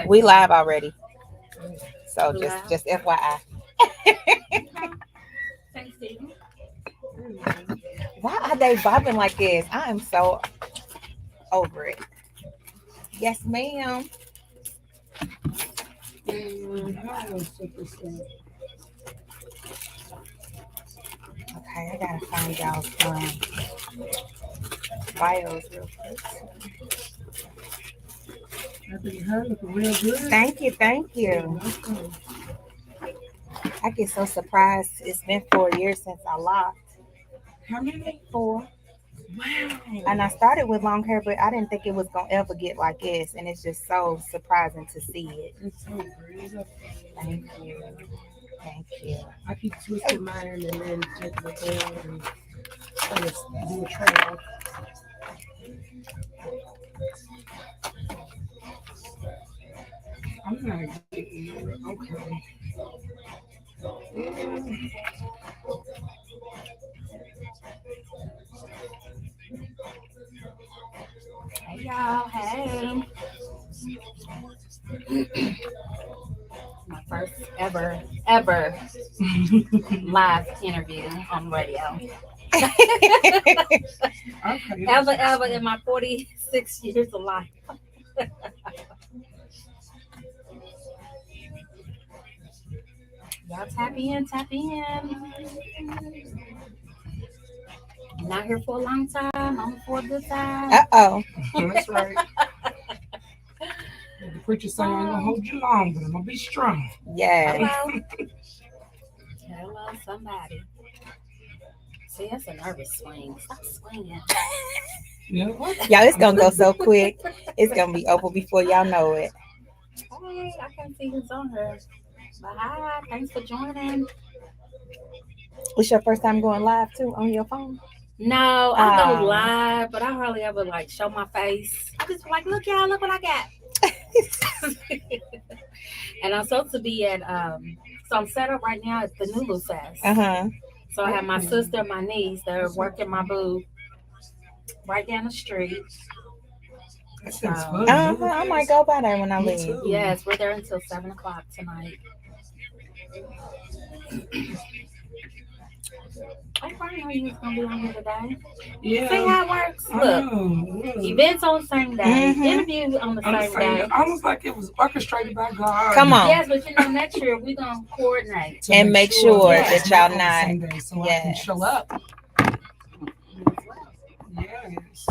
We live already. So just FYI. Why are they bobbing like this? I am so over it. Yes, ma'am. Okay, I gotta find y'all bios real quick. Thank you, thank you. I get so surprised. It's been 4 years since I locked. How many? 4. Wow. And I started with long hair, but I didn't think it was gonna ever get like this, and it's just so surprising to see it. It's so great. Thank you, thank you. I keep twisting mine and then taking it down and trying to do a trail. I'm not getting it. Okay. Hey y'all, hey. My first ever live interview on radio. Okay. Ever in my 46 years of life. Y'all tap in, tap in. Not here for a long time, only for a good time. Uh-oh. That's right. The preacher saying I ain't gonna hold you long, but I'm gonna be strong. Yes. Hello. Hello, somebody. See, that's a nervous swing. Stop swinging. Yeah. Y'all, it's gonna go so quick. It's gonna be over before y'all know it. Hey, I can't see who's on her. But hi, thanks for joining. It's your first time going live too on your phone? No, I go live, but I hardly ever like show my face. I just be like, look y'all, look what I got. And I'm supposed to be at so I'm set up right now at the Nulu Fest. So I have my sister and my niece. They're working my booth right down the street. I might go by there when I leave. Yes, we're there until 7 o'clock tonight. I probably know you was gonna be on here today. Yeah. See how it works? Look, events on the same day, interviews on the same day. Almost like it was orchestrated by God. Come on. Yes, but you know, next year we're gonna coordinate and make sure that y'all not. Sunday, so I can show up. Yes.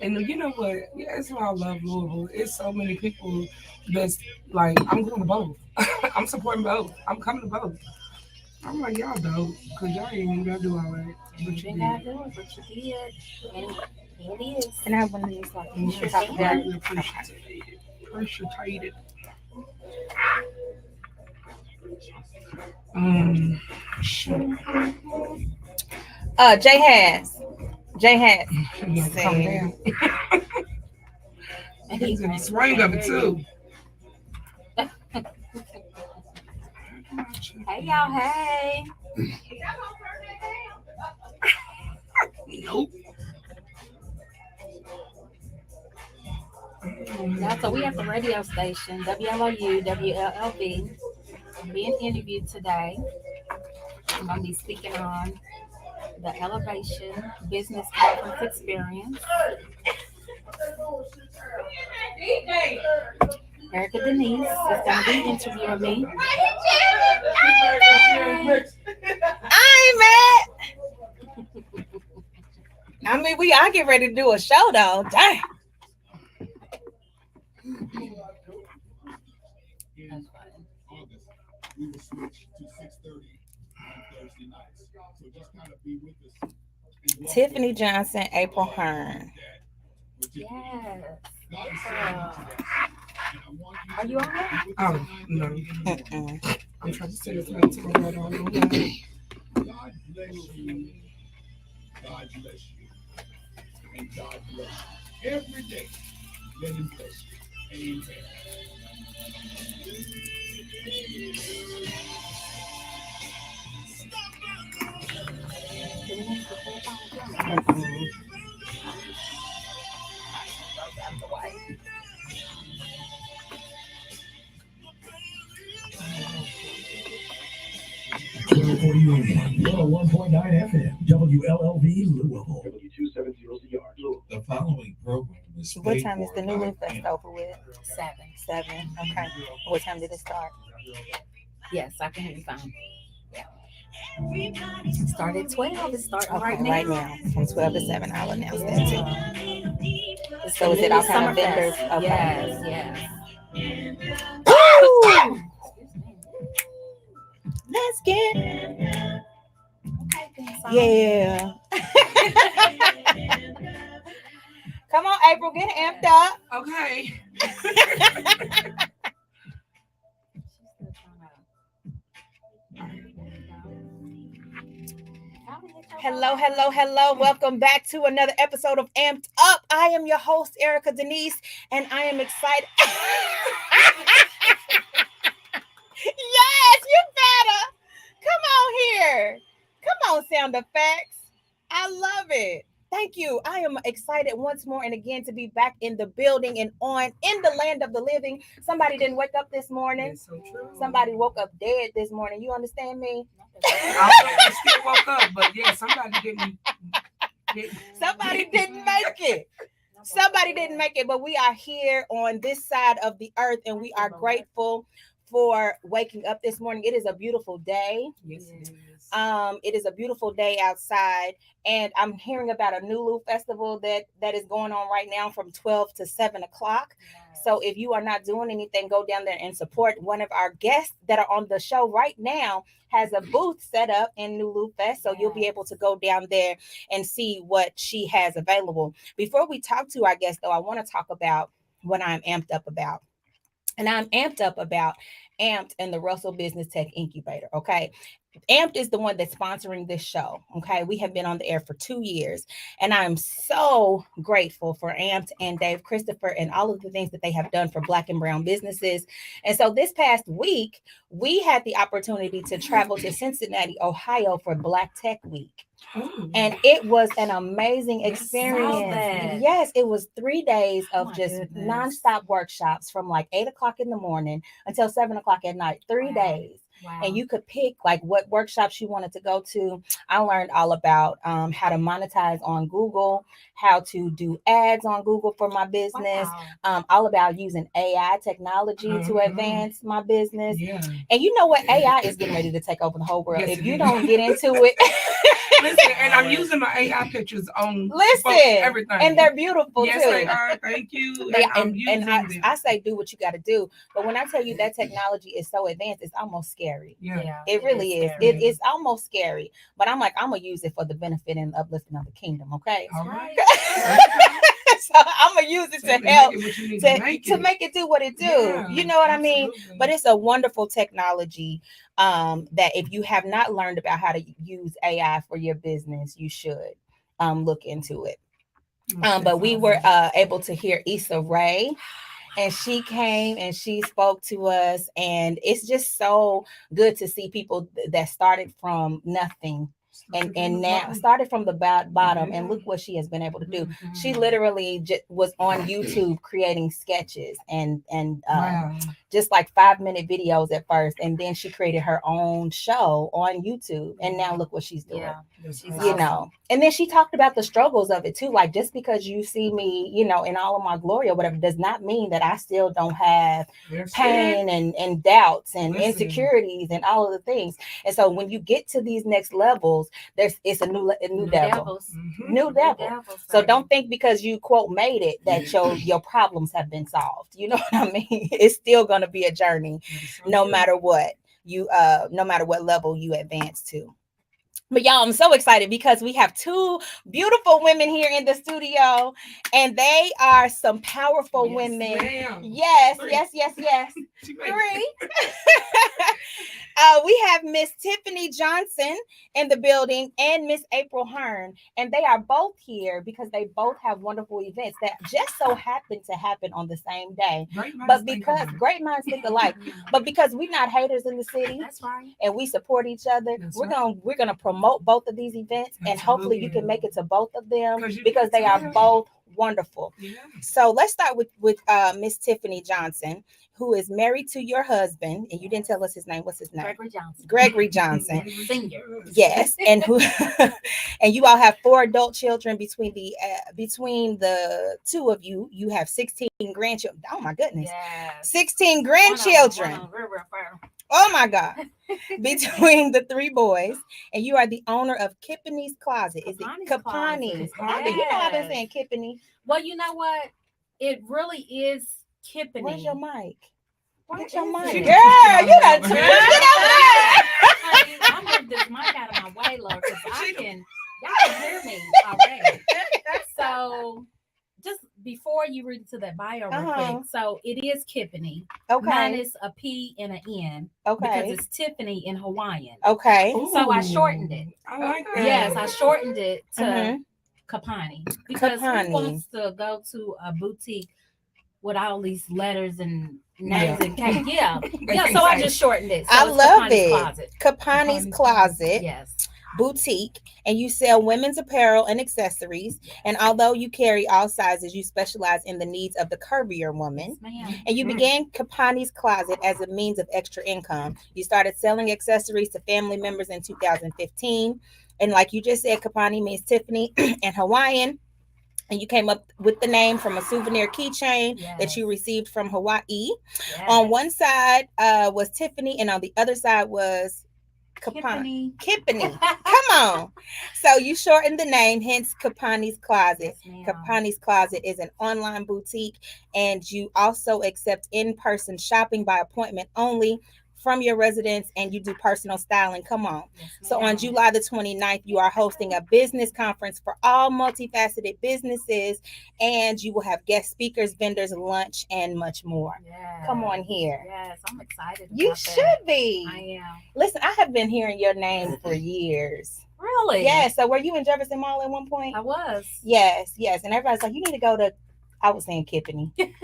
And you know what? Yeah, that's why I love Louisville. It's so many people that's like, I'm going to both. I'm supporting both. I'm coming to both. I'm like, y'all dope, because y'all ain't even got to do all that. But you did. But you did. And it is. And I have one of these like you should talk about it. Appreciated. Jay has. Calm down. He's in the swing of it too. Hey y'all, hey. Nope. Yeah, so we at the radio station, WLOU, WLLB, being interviewed today. I'm going to be speaking on the Elevation Business Conference Experience. Erica Denise is going to be interviewing me. I ain't mad. I mean, we all get ready to do a show though. Dang. Tiffany Johnson, April Hearn. Yes. Are you on there? Oh, no. I'm trying to say this right to my God bless you. God bless you. And God bless you. Every day, let him bless you. Amen. W81, 101.9 FM, WLLV Louisville. W270CR. The following program is What paid time is for the New by Loop Fest over with? 7. 7. Okay. What time did it start? Yes, I can hear you fine. Yeah. It started at 12. It's starting Okay, right now. from 12 to 7. I'll announce that too. It's So the is it new all kind of Summerfest. vendors? Okay. Yes. Woo! Excuse me. Let's get Okay, so yeah. Come on, April, get amped up. Okay. She's still Hello. Welcome back to another episode of Amped Up. I am your host, Erica Denise, and I am excited. Yes, you better. Come on here. Come on, sound effects. I love it. Thank you. I am excited once more and again to be back in the building and in the land of the living. Somebody didn't wake up this morning. That's so true. Somebody woke up dead this morning. You understand me? I don't know if I still woke up, but yeah, somebody didn't. Somebody didn't make it. Somebody didn't make it, but we are here on this side of the earth and we are grateful for waking up this morning. It is a beautiful day. Yes, it is. It is a beautiful day outside, and I'm hearing about a Nulu festival that is going on right now from 12 to 7 o'clock. So if you are not doing anything, go down there and support. One of our guests that are on the show right now has a booth set up in Nulu Fest, so you'll be able to go down there and see what she has available. Before we talk to our guest, though, I want to talk about what I'm amped up about. And I'm amped up about Amped and the Russell Business Tech Incubator, okay? Amped is the one that's sponsoring this show, okay? We have been on the air for 2 years, and I'm so grateful for Amped and Dave Christopher and all of the things that they have done for Black and Brown businesses. And so this past week, we had the opportunity to travel to Cincinnati, Ohio for Black Tech Week. And it was an amazing experience. Yes, it was 3 days of just nonstop workshops from like 8 o'clock in the morning until 7 o'clock at night, 3 days. Wow. And you could pick like what workshops you wanted to go to. I learned all about how to monetize on Google, how to do ads on Google for my business, all about using AI technology to advance my business. Yeah. And you know what? AI is getting ready to take over the whole world. Yes, if you don't get into it. Listen, and I'm using my AI pictures on everything. And they're beautiful yes, too. they are. Thank you. I say do what you got to do. But when I tell you that technology is so advanced, it's almost scary. Yeah. It really is. It's almost scary. But I'm like, I'm going to use it for the benefit and uplifting of the kingdom, okay? All right. So I'm going to use it to help to make it do what it do. Yeah, you know what absolutely. I mean? But it's a wonderful technology that if you have not learned about how to use AI for your business, you should look into it. But we were able to hear Issa Rae, and she came and she spoke to us, and it's just so good to see people that started from nothing and now started from the bottom, and look what she has been able to do. She literally was on YouTube creating sketches and just like 5-minute videos at first, and then she created her own show on YouTube, and now look what she's doing. You know, and then she talked about the struggles of it too. Like, just because you see me, you know, in all of my glory or whatever, does not mean that I still don't have pain and doubts and insecurities and all of the things. And so when you get to these next levels, it's a new devil. New devil. So don't think because you quote made it that your problems have been solved. You know what I mean? It's still going to be a journey, no matter what no matter what level you advance to. But y'all, I'm so excited because we have 2 beautiful women here in the studio, and they are some powerful women. Ma'am. Yes. 3. 3. We have Miss Tiffany Johnson in the building and Miss April Hearn, and they are both here because they both have wonderful events that just so happen to happen on the same day. But because great minds think alike, but because we're not haters in the city, that's right, and we support each other, we're gonna promote both of these events, and hopefully you can make it to both of them because they are both Wonderful. Yeah. So let's start with Miss Tiffany Johnson, who is married to your husband, and you didn't tell us his name. What's his name? Gregory Johnson. Gregory Johnson. Senior. Yes, and who and you all have 4 adult children between the two of you. You have 16 grandchildren. Oh my goodness. Yes. 16 grandchildren. One on real firm. Oh my God. Between the 3 boys, and you are the owner of Kippany's Closet. Is it Kapani's Kapani's? Closet. You know I've been Yes. saying Kippany. Well, you know what? It really is Kippany. Where's your mic? Where Get your is mic. it? Girl, you done turned Yeah. it over. Honey, I'm moving this mic out of my way, Lord, because y'all can hear me already. So, just before you read into that bio real Uh-huh. quick, so it is Kippany, Okay. minus a P and an N, because Okay. it's Tiffany in Hawaiian. Okay. So I shortened it. I like that. Yes, I shortened it to Mhm. Kapani, because Kapani. who wants to go to a boutique with all these letters and names and cake? Yeah, yeah. So I just shortened it. So I it's love Kapani's it. Closet. Kapani's Kapani's Closet Yes. Boutique, and you sell women's apparel and accessories. And although you carry all sizes, you specialize in the needs of the curvier woman. Yes, ma'am. And you began Kapani's Closet as a means of extra income. You started selling accessories to family members in 2015. And like you just said, Kapani means Tiffany in Hawaiian. And you came up with the name from a souvenir keychain that you Yes. received from Hawaii. Yes. On one side was Tiffany, and on the other side was Kapani. Kippany. Kippany. Come on. So you shortened the name, hence Kapani's Closet. Yes, ma'am. Kapani's Closet is an online boutique, and you also accept in-person shopping by appointment only from your residence, and you do personal styling. Come on. Yes, So on ma'am. July the 29th, you are hosting a business conference for all multifaceted businesses, and you will have guest speakers, vendors, lunch, and much more. Yes. Come on here. Yes, I'm excited. You about should that. be. I am. Listen, I have been hearing your name for years. Really? Yeah. So were you in Jefferson Mall at one point? I was. Yes, yes. And everybody's like, you need to go to, I was saying Kippany, That's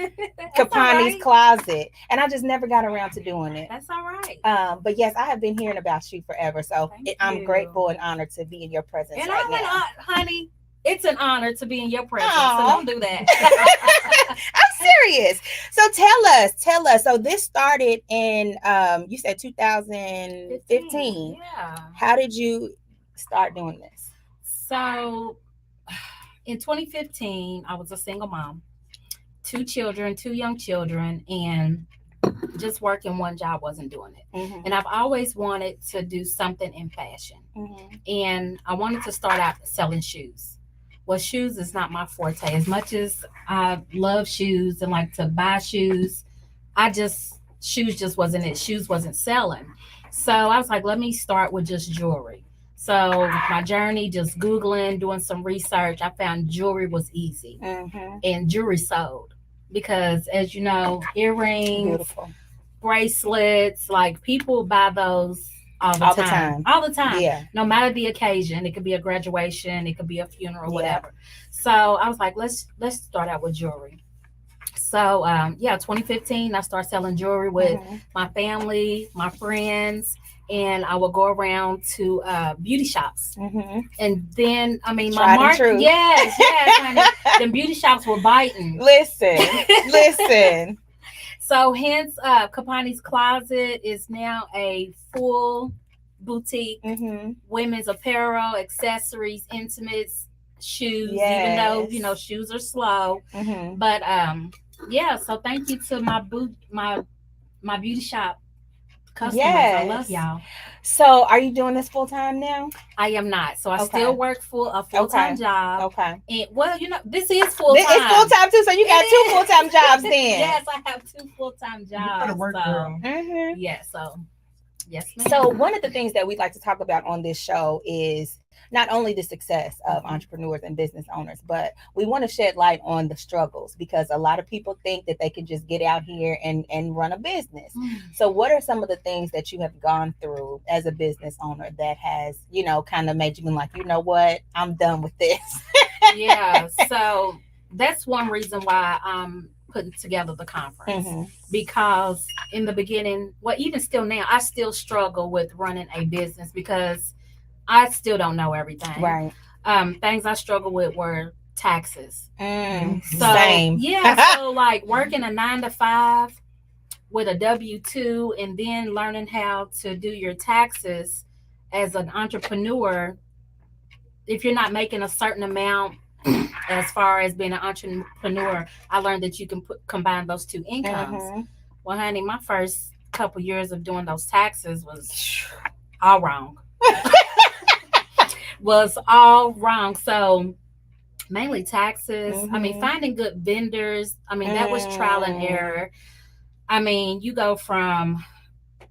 Kapani's all right. Closet. And I just never got around to doing it. That's all right. But yes, I have been hearing about you forever. So Thank I'm you. grateful and honored to be in your presence And right I'm now. honey, it's an honor to be in your presence. Aw. So don't do that. I'm serious. So tell us. So this started in you said 2015. Yeah. How did you start doing this? So in 2015, I was a single mom, 2 children, 2 young children, and just working one job wasn't doing it. Mm-hmm. And I've always wanted to do something in fashion. Mm-hmm. And I wanted to start out selling shoes. Well, shoes is not my forte. As much as I love shoes and like to buy shoes, shoes just wasn't it. Shoes wasn't selling. So I was like, let me start with just jewelry. So my journey, just Googling, doing some research, I found jewelry was easy Mm-hmm. and jewelry sold. Because as you know, earrings, Beautiful. bracelets, like people buy those all the time. All the time. Yeah. No matter the occasion. It could be a graduation, it could be a funeral, Yeah. whatever. So I was like, let's start out with jewelry. So 2015, I started selling jewelry with Mhm. my family, my friends, and I would go around to beauty shops. Mhm. And then, I mean, Tried and my true. yes, honey. Them beauty shops were biting. Listen. So hence Kapani's Closet is now a full boutique, Mm-hmm. women's apparel, accessories, intimates, shoes, even though, Yes. you know, shoes are slow. Mm-hmm. But so thank you to my beauty shop customers. I love Yes. y'all. So are you doing this full time now? I am not. So I Okay. still work a full-time job. Okay. And well, you know, this is full-time. It's full time too. So you got It 2 is. full time jobs then. Yes, I have 2 full-time You jobs. better work, so, girl. Mm-hmm. yeah, so yes, ma'am. So one of the things that we like to talk about on this show is not only the success of entrepreneurs and business owners, but we want to shed light on the struggles, because a lot of people think that they can just get out here and run a business. So what are some of the things that you have gone through as a business owner that has, you know, kind of made you be like, you know what, I'm done with this? Yeah, so that's one reason why I'm putting together the conference. Mm-hmm. Because in the beginning, well, even still now, I still struggle with running a business because I still don't know everything. Right. Things I struggle with were taxes. So Same. yeah, so like working a 9 to 5 with a W-2 and then learning how to do your taxes as an entrepreneur, if you're not making a certain amount as far as being an entrepreneur, I learned that you can combine those two incomes. Well, honey, my first couple years of doing those taxes was all wrong. So mainly taxes. I mean, finding good vendors. I mean, that was trial and error. I mean, you go from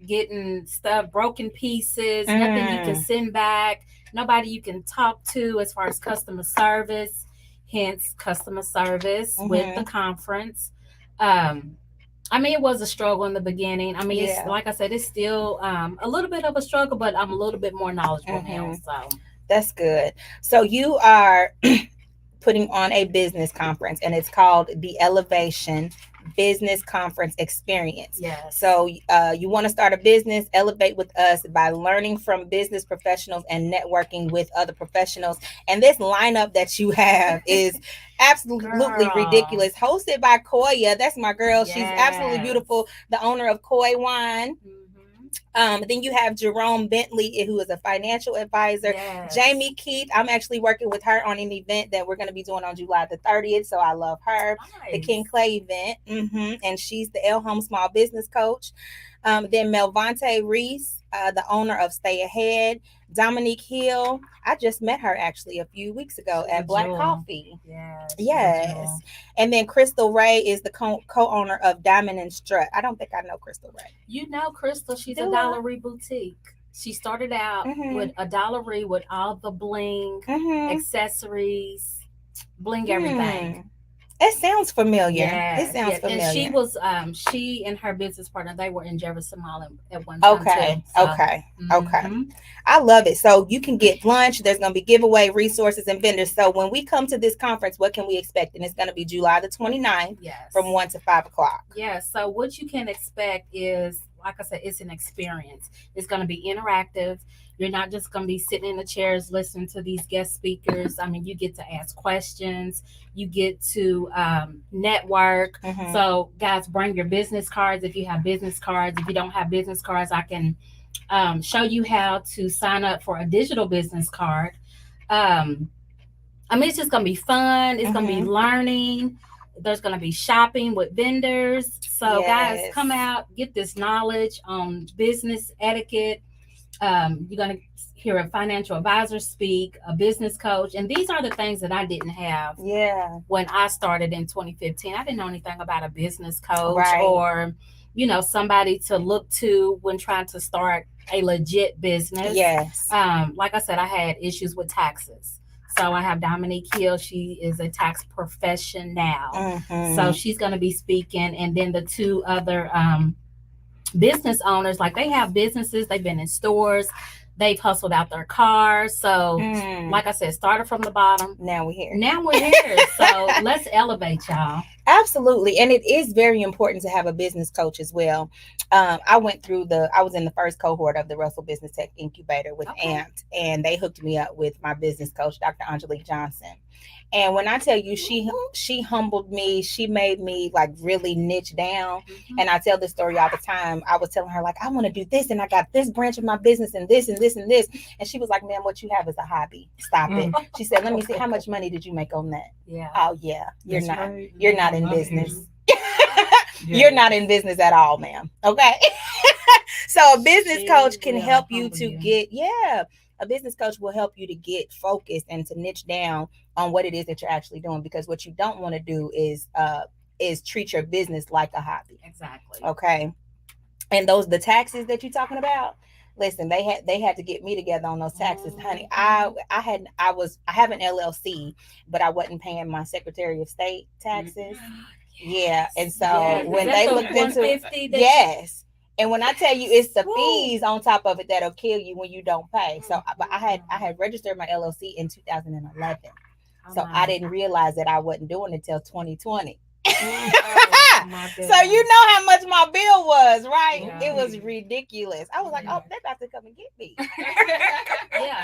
getting stuff, broken pieces, nothing you can send back, nobody you can talk to as far as customer service, hence customer service with the conference. I mean, it was a struggle in the beginning. I mean, it's like I said, it's still a little bit of a struggle, but I'm a little bit more knowledgeable now. So that's good. So you are putting on a business conference, and it's called the Elevation Business Conference Experience. yes. So you want to start a business, elevate with us by learning from business professionals and networking with other professionals. And this lineup that you have is absolutely Girl. ridiculous. Hosted by Koya. That's my girl. She's absolutely Yes. beautiful. The owner of Koi Wine. Then you have Jerome Bentley, who is a financial advisor. Yes. Jamie Keith, I'm actually working with her on an event that we're going to be doing on July the 30th. So I love her. The Nice. King Clay event. And she's the El Home Small Business Coach. Then Melvante Reese, the owner of Stay Ahead. Dominique Hill, I just met her actually a few weeks ago She's a at Black jewel. Coffee. Yes. she's a Yes. jewel. And then Crystal Ray is the co-owner of Diamond and Strut. I don't think I know Crystal Ray. You know, Crystal, she's Do a I? Dollaree boutique. She started out Mhm. with a Dollaree with all the bling, accessories, bling everything. It sounds familiar. Yes, It sounds yes. familiar. And she was, she and her business partner, they were in Jefferson Mall at one time Okay. too. So, Okay. mhm. I love it. So you can get lunch. There's going to be giveaway resources and vendors. So when we come to this conference, what can we expect? And it's going to be July the 29th Yes. from 1 to 5 o'clock. Yeah, so what you can expect is, like I said, it's an experience. It's going to be interactive. You're not just going to be sitting in the chairs listening to these guest speakers. I mean, you get to ask questions. You get to network. Mhm. So, guys, bring your business cards if you have business cards. If you don't have business cards, I can show you how to sign up for a digital business card. I mean, it's just going to be fun. It's going to be learning. There's going to be shopping with vendors. So, guys, Yes. come out, get this knowledge on business etiquette. You're going to hear a financial advisor speak, a business coach. And these are the things that I didn't have Yeah. when I started in 2015. I didn't know anything about a business coach Right. or, you know, somebody to look to when trying to start a legit business. Yes. Like I said, I had issues with taxes. So I have Dominique Hill. She is a tax professional. Mhm. So she's going to be speaking. And then the two other business owners, like they have businesses, they've been in stores, they've hustled out their cars. So like I said, started from the bottom. Now we're here. Now we're here. So let's elevate, y'all. Absolutely. And it is very important to have a business coach as well. I was in the first cohort of the Russell Business Tech Incubator with Okay. AMPT, and they hooked me up with my business coach, Dr. Angelique Johnson. And when I tell you, she humbled me, she made me like really niche down. And I tell this story all the time. I was telling her, like, I want to do this, and I got this branch of my business and this and this and this. And she was like, "Man, what you have is a hobby. Stop it." She said, "Let me see, how much money did you make on that?" Yeah. Oh yeah, you're That's not. right. You're not I in love business. you. You're not in business at all, ma'am. Okay. So a business She coach can will help you humble to you. get, a business coach will help you to get focused and to niche down on what it is that you're actually doing, because what you don't want to do is treat your business like a hobby. Exactly. Okay. And the taxes that you're talking about, listen, they had to get me together on those taxes, honey. I have an LLC, but I wasn't paying my Secretary of State taxes. Yeah, and so Yes. Is when that they the looked into 150 that- yes, and when I tell you it's the Woo. fees on top of it that'll kill you when you don't pay. So, but I had registered my LLC in 2011, Oh so my. I didn't realize that I wasn't doing it until 2020. Oh, my So goodness. you know how much my bill was, right? Yeah. It was ridiculous. I was like, oh, they're about to come and get me. Yeah.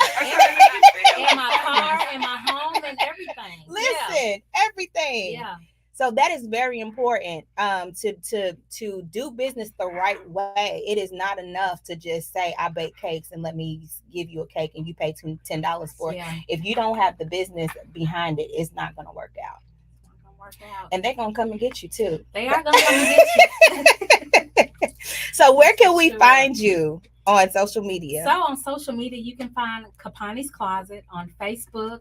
And my car and my home and everything. Listen, everything. Yeah. So that is very important to do business the right way. It is not enough to just say I bake cakes and let me give you a cake and you pay $10 for it. Yeah. If you don't have the business behind it, it's not going to work out. It's gonna work out. And they're going to come and get you too. They are gonna come and get you. So where can we Sure. find you on social media? So on social media, you can find Kapani's Closet on Facebook,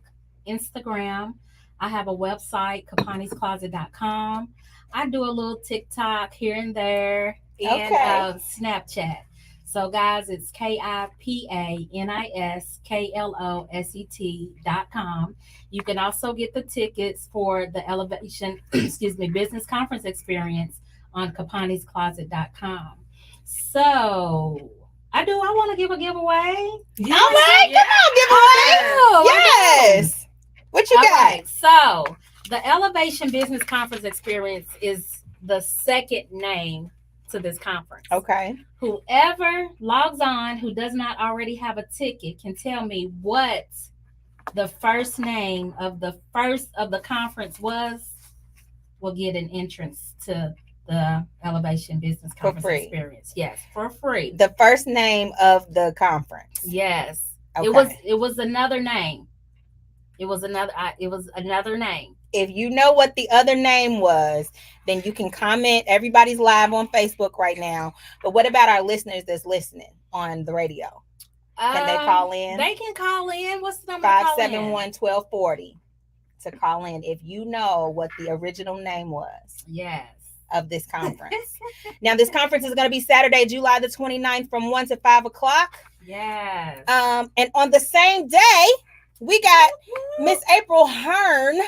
Instagram. I have a website, kapaniscloset.com. I do a little TikTok here and there and Okay. Snapchat. So guys, it's KIPANISKLOSET.com. You can also get the tickets for the Elevation, Business Conference Experience on kapaniscloset.com. So I want to give a giveaway. All right, Yeah. come on, giveaway. Oh, I know. Yes. What you All got? right, so the Elevation Business Conference Experience is the second name to this conference. Okay. Whoever logs on who does not already have a ticket can tell me what the first name of the conference will get an entrance to the Elevation Business Conference free. Experience. Yes, for free. The first name of the conference. Yes. Okay. It was another name. It was another name. If you know what the other name was, then you can comment. Everybody's live on Facebook right now. But what about our listeners that's listening on the radio? Can they call in? They can call in. What's the number? to call in? 571-1240 to call in if you know what the original name was Yes. of this conference. Now, this conference is going to be Saturday, July the 29th from 1 to 5 o'clock. Yes. And on the same day, we got Miss April Hearn,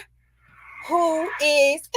who is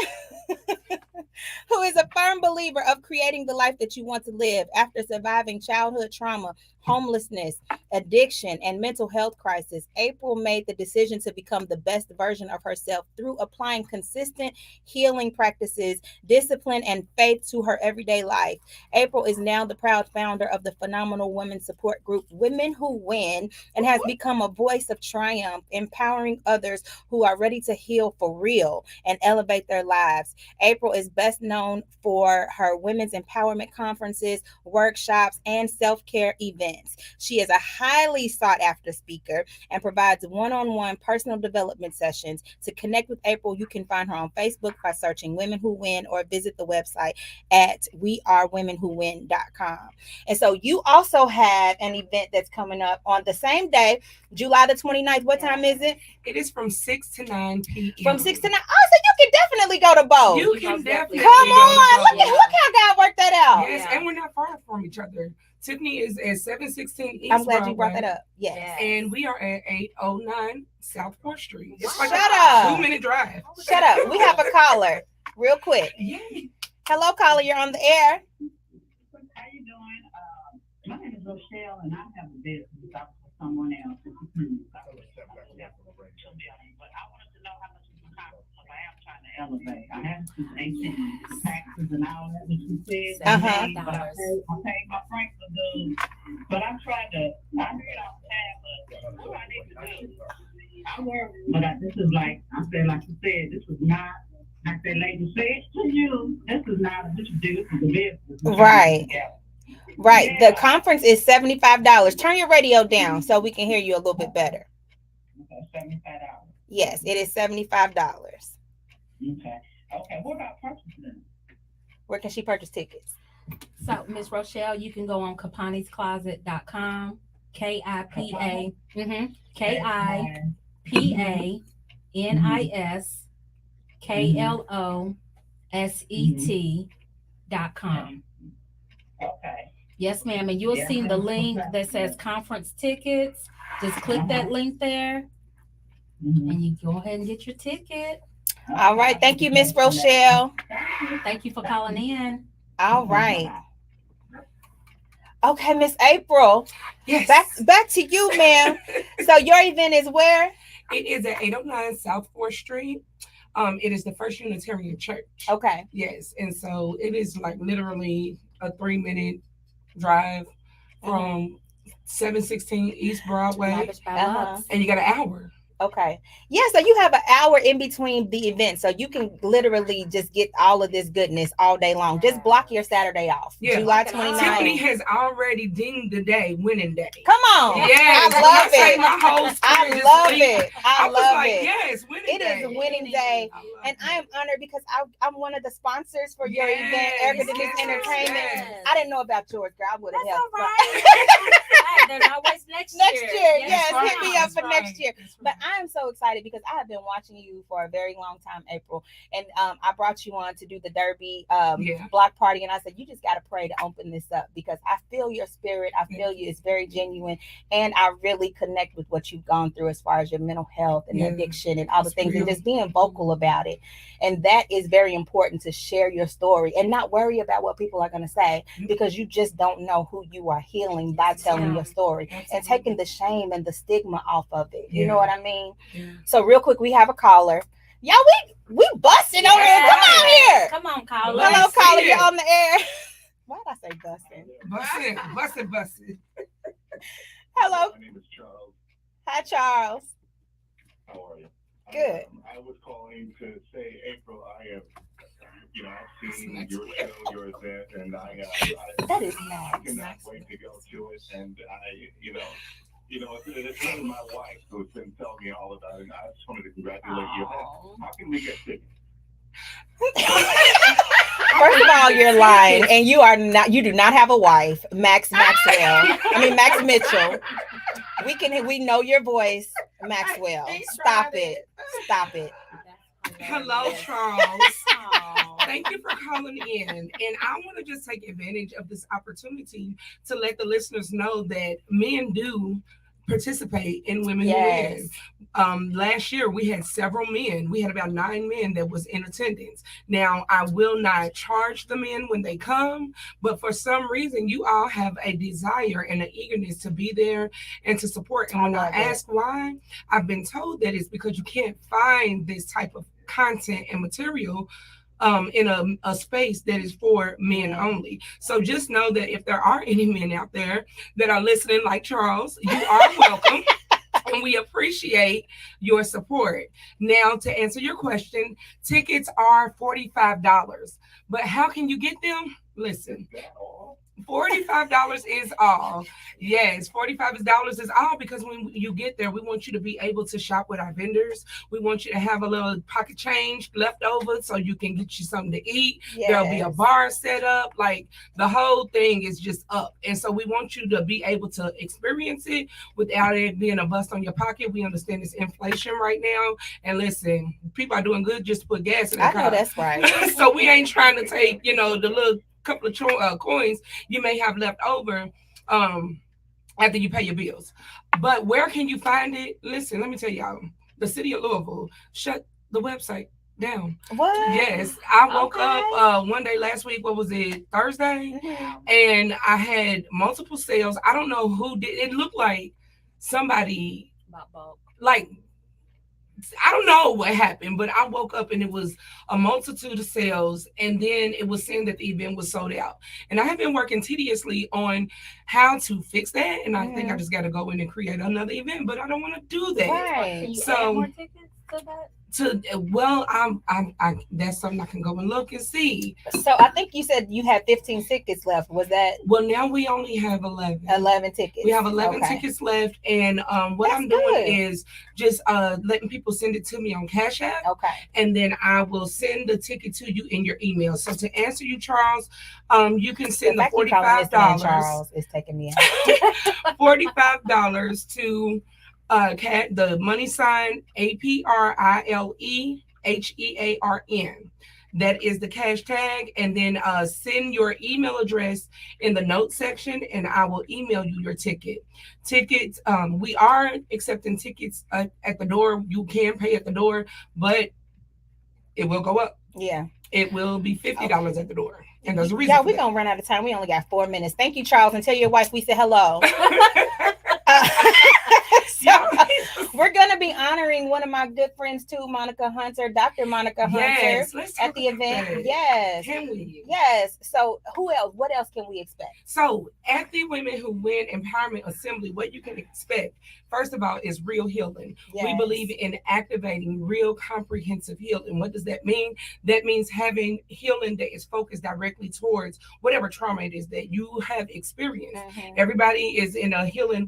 a firm believer of creating the life that you want to live after surviving childhood trauma, homelessness, addiction, and mental health crisis. April made the decision to become the best version of herself through applying consistent healing practices, discipline, and faith to her everyday life. April is now the proud founder of the phenomenal women support group Women Who Win and has become a voice of triumph, empowering others who are ready to heal for real and elevate their lives. April is best known for her women's empowerment conferences, workshops, and self-care events. She is a highly sought after speaker and provides one-on-one personal development sessions. To connect with April, you can find her on Facebook by searching Women Who Win or visit the website at wearewomenwhowin.com. And so you also have an event that's coming up on the same day, July the 29th. What time is it? It is from 6 to 9 p.m. From 6 to 9. Oh, so you can definitely go to both. You We can most definitely Come go on. to Look how God worked that out. Yes, Yeah. and we're not far from each other. Tiffany is at 716 East I'm glad you brought Broadway, that up. Yes. Yes. and we are at 809 South 4th Street. It's like Shut a up. 2-minute drive. Shut up. We have a caller real quick. Yeah. Hello, caller. You're on the air. How you doing? My name is Rochelle, and I have a business for someone else. But I wanted to know how much it's going to cost. I am trying to elevate. I have some 18 taxes and all that, which you said. Uh-huh. But I paid my Franklin dues. But I'm trying to. I heard all the time, but what do I need to do? I work, but this is like I said, like you said, this is not. Like that lady said to you, this is not a business. This is a business. Right. Yeah. Right. Yeah. The conference is $75. Turn your radio down so we can hear you a little bit better. $75. Yes, it is $75. Okay. Okay. What about purchasing? Where can she purchase tickets? So, Miss Rochelle, you can go on kapaniscloset.com. KIPA. KIPANISKLOSET.com. Okay. Yes, ma'am. And you'll see the link that says conference tickets. Just click that link there Mhm. and you go ahead and get your ticket. All right. Thank you, Miss Rochelle. Thank you for calling in. All right. Okay, Miss April. Yes. Back to you, ma'am. So your event is where? It is at 809 South 4th Street. It is the First Unitarian Church. Okay. Yes, and so it is like literally a 3-minute drive from 716 East Broadway, Lavish by Uh-huh. Lux. and you got an hour. Okay. Yeah, so you have an hour in between the event. So you can literally just get all of this goodness all day long. Just block your Saturday off. Yeah. July Tiffany 29th. Tiffany has already dinged the day winning day. Come on. Yes, I when love say it. my whole spirit I just love leaped, it. I was love like, it. yes, winning It day. is winning day. I love And it. I am honored because I'm one of the sponsors for your event, Yes, Erica Denise yes, Entertainment. yes. I didn't know about yours, girl. I would have That's helped. all right. Hey, there's always next year. Next year, yes, That's hit me right, up for that's next right, year. that's But right. I am so excited because I have been watching you for a very long time, April. And I brought you on to do the Derby Yeah. block party. And I said, you just got to pray to open this up because I feel your spirit. I feel you. It's very genuine. And I really connect with what you've gone through as far as your mental health and Yeah. addiction and all the It's things real. and just being vocal about it. And that is very important to share your story and not worry about what people are going to say because you just don't know who you are healing by telling your story and Absolutely. taking the shame and the stigma off of it. You know Yeah. what I mean? Yeah. So real quick, we have a caller. Y'all, we busting over here. Come on here. Come on, caller. Let me Hello, see caller. it. You're on the air. Why did I say busting? Bust it. Hello. My name is Charles. Hi, Charles. How are you? Good. I was calling to say, April, I have, I've seen Next your week. show, your event, and I That is I nice. cannot wait to go to it. And it's really my wife who's been telling me all about it. And I just wanted to congratulate you. How can we get tickets? First of all, you're lying, and you do not have a wife, Max Mitchell. We know your voice, Maxwell. Stop it. Stop it. Hello, Charles. Aw. Thank you for calling in. And I want to just take advantage of this opportunity to let the listeners know that men do participate in Women Who Yes. Win. Last year, we had several men. We had about 9 men that was in attendance. Now, I will not charge the men when they come, but for some reason, you all have a desire and an eagerness to be there and to support. And when I love it. ask why, I've been told that it's because you can't find this type of content and material in a space that is for men only. So just know that if there are any men out there that are listening like Charles, you are welcome. And we appreciate your support. Now, to answer your question, tickets are $45. But how can you get them? Listen, Is that all? $45 is all. Yes, $45 is all because when you get there, we want you to be able to shop with our vendors. We want you to have a little pocket change left over so you can get you something to eat. There'll be a Yes. bar set up. Like the whole thing is just up. And so we want you to be able to experience it without it being a bust on your pocket. We understand it's inflation right now. And listen, people are doing good just to put gas in their I know car. that's right. So we ain't trying to take, the little couple of coins you may have left over after you pay your bills. But where can you find it? Listen, let me tell y'all, the city of Louisville shut the website down. What? Yes, I woke Okay. up one day last week. What was it? Thursday, Mhm. and I had multiple sales. I don't know who did. It looked like somebody About bulk. like. I don't know what happened, but I woke up and it was a multitude of sales, and then it was saying that the event was sold out. And I have been working tediously on how to fix that, and I think I just got to go in and create another event, but I don't want to do that. Can Right. you So- add more tickets to that? I that's something I can go and look and see. So I think you said you had 15 tickets left. Was that Well, now we only have 11. 11 tickets? We have 11 Okay. tickets left, and what That's I'm doing good. is just letting people send it to me on Cash App. Okay. And then I will send the ticket to you in your email. So to answer you, Charles, you can send the fact you calling this man $45. Charles is taking me out. $45 to the money sign APRILEHEARN. That is the cash tag, and then send your email address in the notes section, and I will email you your ticket. Tickets, we are accepting tickets at the door. You can pay at the door, but it will go up. Yeah. It will be $50 at the door, and there's a reason. Yeah, for we're that. gonna run out of time. We only got 4 minutes. Thank you, Charles, and tell your wife we said hello. So, We're gonna be honoring one of my good friends too, Monica Hunter, Dr. Monica Hunter, Yes, let's talk at the about event. that. Yes. Can we? Yes. So who else? What else can we expect? So at the Women Who Win Empowerment Assembly, what you can expect, first of all, is real healing. We Yes. believe in activating real comprehensive healing. What does that mean? That means having healing that is focused directly towards whatever trauma it is that you have experienced. Mhm. Everybody is in a healing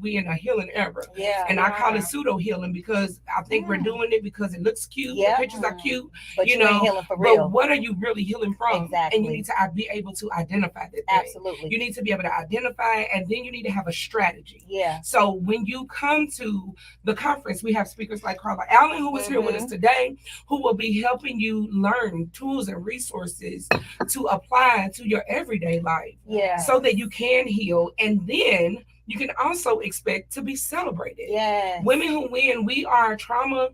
era. Yeah. And I call it pseudo healing because I think we're doing it because it looks cute. Yeah. The pictures are cute. But you you ain't know, healing for But real. what are you really healing from? Exactly. And you need to be able to identify that thing. Absolutely. You need to be able to identify, and then you need to have a strategy. Yeah. So when you come to the conference, we have speakers like Carla Allen, who is here with us today, who will be helping you learn tools and resources to apply to your everyday life. Yeah. So that you can heal, and then you can also expect to be celebrated. Yes. Women Who Win, we are trauma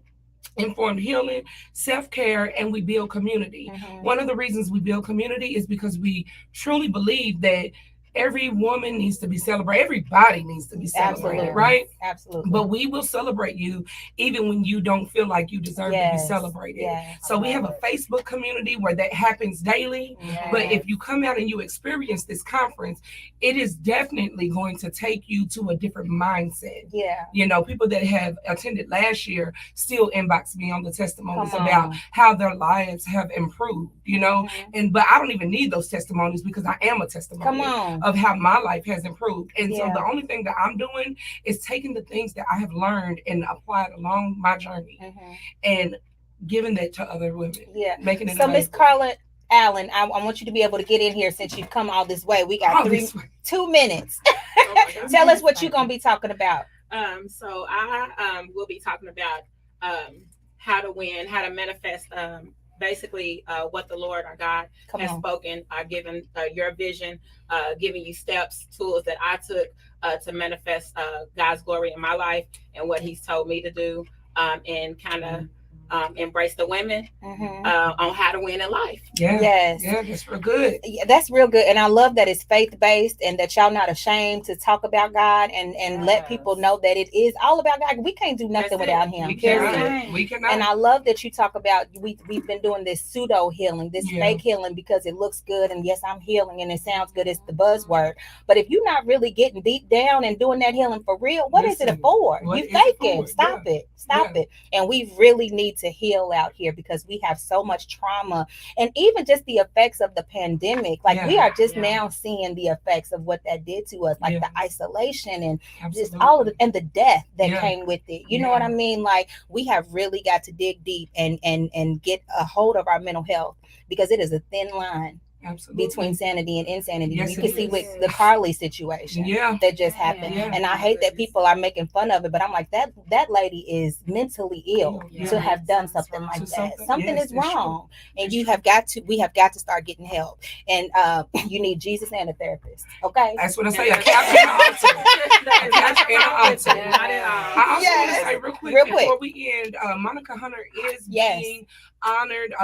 informed healing, self-care, and we build community. Mhm. One of the reasons we build community is because we truly believe that every woman needs to be celebrated. Everybody needs to be celebrated, Absolutely. right? Absolutely. But we will celebrate you even when you don't feel like you deserve to be celebrated. Yes. So we have a Facebook community where that happens daily. Yes. But if you come out and you experience this conference, it is definitely going to take you to a different mindset. Yeah. You know, people that have attended last year still inbox me on the testimonies Come on. about how their lives have improved, you know. But I don't even need those testimonies because I am a testimony Come on. of how my life has improved. And so Yeah. the only thing that I'm doing is taking the things that I have learned and applied along my journey and giving that to other women. Yeah. Making it So Miss available. Carla Allen, I want you to be able to get in here since you've come all this way. We got 2 minutes. Tell us what you're gonna be talking about. So I will be talking about how to win, how to manifest basically what the Lord our God has spoken, given your vision, giving you steps, tools that I took to manifest God's glory in my life and what He's told me to do, and kind of embrace the women on how to win in life. Yeah. Yes. Yeah, that's real good. Yeah, that's real good. And I love that it's faith-based and that y'all not ashamed to talk about God and let people know that it is all about God. We can't do nothing without Him. We period. cannot. We cannot. And I love that you talk about we've been doing this pseudo healing, this fake healing because it looks good. And yes, I'm healing and it sounds good. It's the buzzword. But if you're not really getting deep down and doing that healing for real, what is it for? What You is it faking. for? Stop it. Stop it. And we really need to heal out here because we have so much trauma and even just the effects of the pandemic. Like we are just now seeing the effects of what that did to us, like the isolation and just all of it and the death that came with it. You know what I mean? Like we have really got to dig deep and get a hold of our mental health because it is a thin line. Absolutely. Between sanity and insanity. Yes, You can it see is. with the Carly situation that just happened. Yeah. And I hate that people are making fun of it, but I'm like, that lady is mentally ill to have done something like that. Something is wrong. And we have got to start getting help. And you need Jesus and a therapist. Okay. That's what I say. A couch and an altar. A couch and an altar. I also want to say real quick before we end, Monica Hunter is being honored.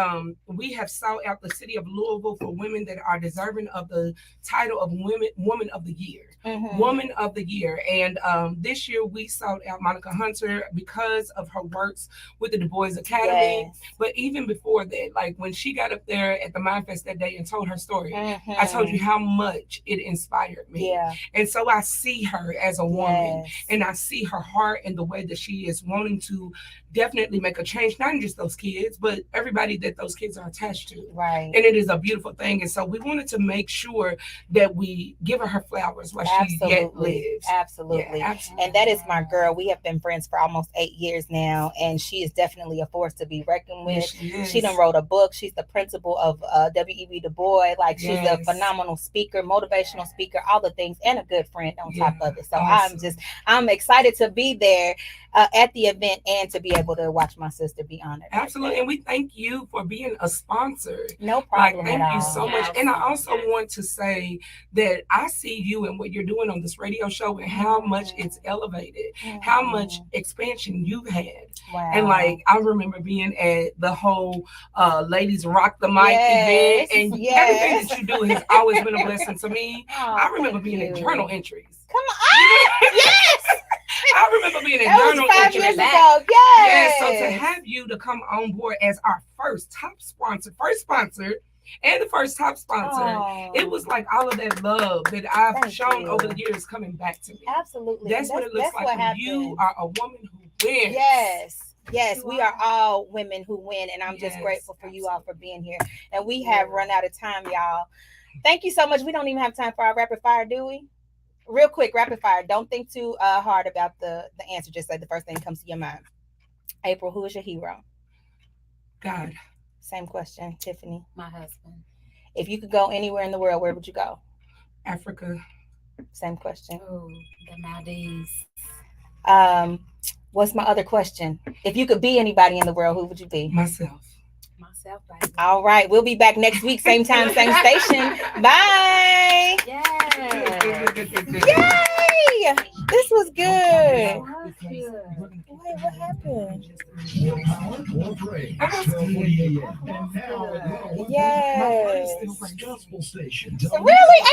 We have sought out the city of Louisville for women that are deserving of the title of Woman of the Year. Woman of the Year. And this year we sought out Monica Hunter because of her works with the Du Bois Academy. But even before that, like when she got up there at the Mindfest that day and told her story, I told you how much it inspired me. And so I see her as a woman and I see her heart and the way that she is wanting to definitely make a change, not just those kids, but everybody that those kids are attached to. Right. And it is a beautiful thing. And so we wanted to make sure that we give her flowers while she yet lives. Absolutely. Yeah, absolutely. And that is my girl. We have been friends for almost 8 years now, and she is definitely a force to be reckoned with. Yes, she done wrote a book. She's the principal of W.E.B. Du Bois. Like she's a phenomenal speaker, motivational speaker, all the things, and a good friend on top of it. So I'm excited to be there at the event and to be able to watch my sister be honored. Absolutely. And we thank you for being a sponsor. No problem. Thank you so much. And I also want to say that I see you and what you're doing on this radio show and how much it's elevated, how much expansion you've had. Wow. And like I remember being at the whole Ladies Rock the Mic event, and everything that you do has always been a blessing to me. I remember being in journal entries. Come on. Yes. I remember being a That journal was 5 entry. years back. ago. Yes. Yes, so to have you to come on board as our first sponsor, and the first top sponsor, Oh, it was like all of that love that I've Thank shown you. over the years coming back to me. absolutely. That's what it looks that's like what when you happens. are a woman who wins. Yes, You we are are. all women who win, and I'm just Yes, grateful for you all for being here. And we have run out of time, y'all. Thank you so much. We don't even have time for our rapid fire, do we? Real quick, rapid fire. Don't think too hard about the answer. Just say the first thing that comes to your mind. April, who is your hero? God, Same question, Tiffany. My husband. If you could go anywhere in the world, where would you go? Africa, Same question. Oh, the Maldives. What's my other question? If you could be anybody in the world, who would you be? myself. Myself, baby. All right, we'll be back next week, same time, same station. Bye. Yeah. Yay! This was good. Was good. Wait, what happened? More power, more praise. 12:40 a.m. And now, Yes. Gospel Station. Really?